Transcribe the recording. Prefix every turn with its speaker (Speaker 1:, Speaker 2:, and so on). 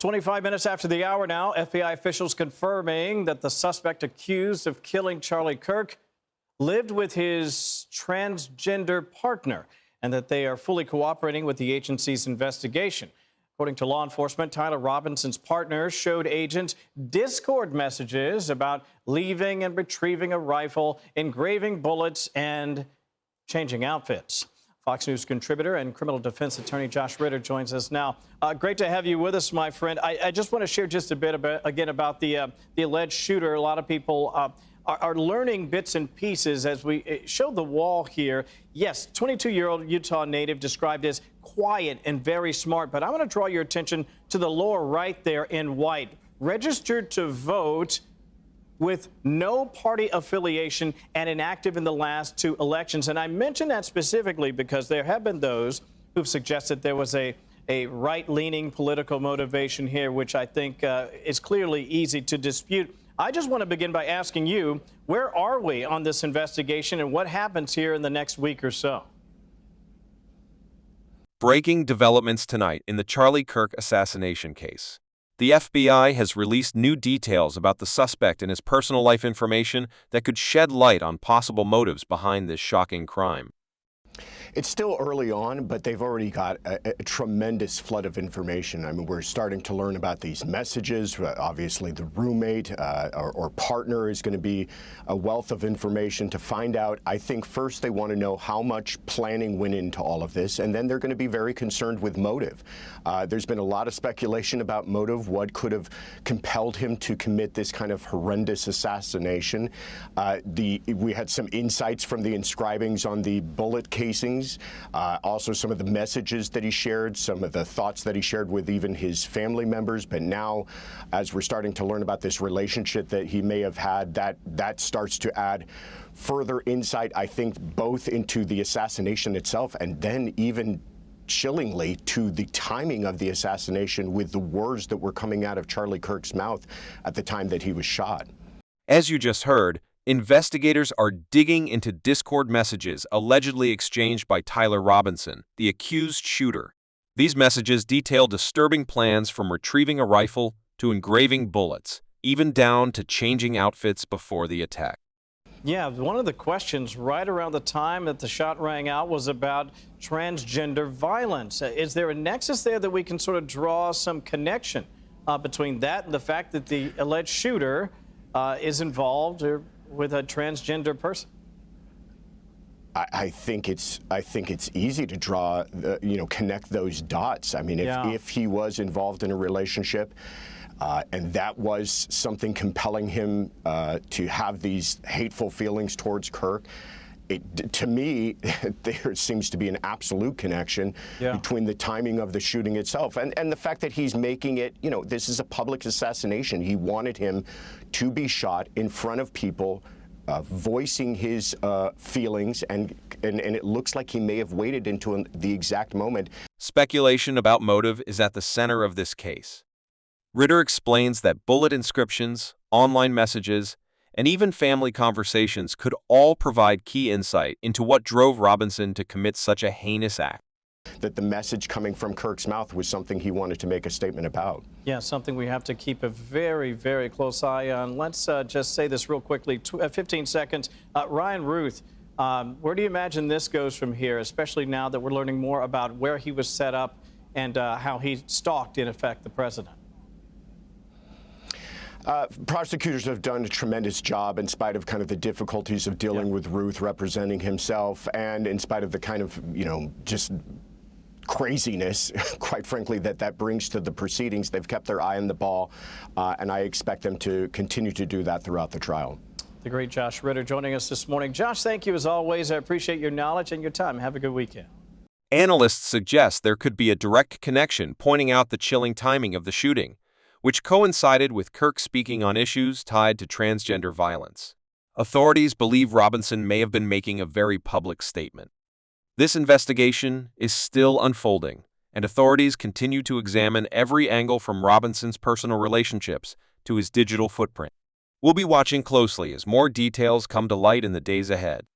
Speaker 1: 25 minutes after the hour now, FBI officials confirming that the suspect accused of killing Charlie Kirk lived with his transgender partner and that they are fully cooperating with the agency's investigation. According to law enforcement, Tyler Robinson's partner showed agents Discord messages about leaving and retrieving a rifle, engraving bullets, and changing outfits. Fox News contributor and criminal defense attorney Josh Ritter joins us now. Great to have you with us, my friend. I just want to share just a bit about the alleged shooter. A lot of people are learning bits and pieces as we show the wall here. Yes, 22-year-old Utah native described as quiet and very smart, but I want to draw your attention to the lower right there in white. Registered to vote with no party affiliation and inactive in the last two elections. And I mention that specifically because there have been those who've suggested there was a right-leaning political motivation here, which I think is clearly easy to dispute. I just want to begin by asking you, where are we on this investigation and what happens here in the next week or so?
Speaker 2: Breaking developments tonight in the Charlie Kirk assassination case. The FBI has released new details about the suspect and his personal life information that could shed light on possible motives behind this shocking crime.
Speaker 3: It's still early on, but they've already got a tremendous flood of information. I mean, we're starting to learn about these messages. Obviously, the roommate or partner is going to be a wealth of information to find out. I think first they want to know how much planning went into all of this, and then they're going to be very concerned with motive. There's been a lot of speculation about motive, what could have compelled him to commit this kind of horrendous assassination. We had some insights from the inscribings on the bullet casings. Also some of the messages that he shared, some of the thoughts that he shared with even his family members. But now, as we're starting to learn about this relationship that he may have had, that starts to add further insight, I think, both into the assassination itself and then even chillingly to the timing of the assassination with the words that were coming out of Charlie Kirk's mouth at the time that he was shot.
Speaker 2: As you just heard, investigators are digging into Discord messages allegedly exchanged by Tyler Robinson, the accused shooter. These messages detail disturbing plans from retrieving a rifle to engraving bullets, even down to changing outfits before the attack.
Speaker 1: Yeah, one of the questions right around the time that the shot rang out was about transgender violence. Is there a nexus there that we can sort of draw some connection between that and the fact that the alleged shooter is involved with a transgender person?
Speaker 3: I think it's easy to draw, connect those dots. I mean, if he was involved in a relationship and that was something compelling him to have these hateful feelings towards Kirk, to me, there seems to be an absolute connection between the timing of the shooting itself and the fact that he's making it, this is a public assassination. He wanted him to be shot in front of people, voicing his feelings, and it looks like he may have waited into the exact moment.
Speaker 2: Speculation about motive is at the center of this case. Ritter explains that bullet inscriptions, online messages, and even family conversations could all provide key insight into what drove Robinson to commit such a heinous act.
Speaker 3: That the message coming from Kirk's mouth was something he wanted to make a statement about.
Speaker 1: Yeah, something we have to keep a very, very close eye on. Let's just say this real quickly, 15 seconds. Ryan Ruth, where do you imagine this goes from here, especially now that we're learning more about where he was set up and how he stalked, in effect, the president?
Speaker 3: Prosecutors have done a tremendous job in spite of kind of the difficulties of dealing with Ruth representing himself, and in spite of the kind of, just craziness, quite frankly, that brings to the proceedings. They've kept their eye on the ball, and I expect them to continue to do that throughout the trial.
Speaker 1: The great Josh Ritter joining us this morning. Josh, thank you as always. I appreciate your knowledge and your time. Have a good weekend.
Speaker 2: Analysts suggest there could be a direct connection, pointing out the chilling timing of the shooting, which coincided with Kirk speaking on issues tied to transgender violence. Authorities believe Robinson may have been making a very public statement. This investigation is still unfolding, and authorities continue to examine every angle from Robinson's personal relationships to his digital footprint. We'll be watching closely as more details come to light in the days ahead.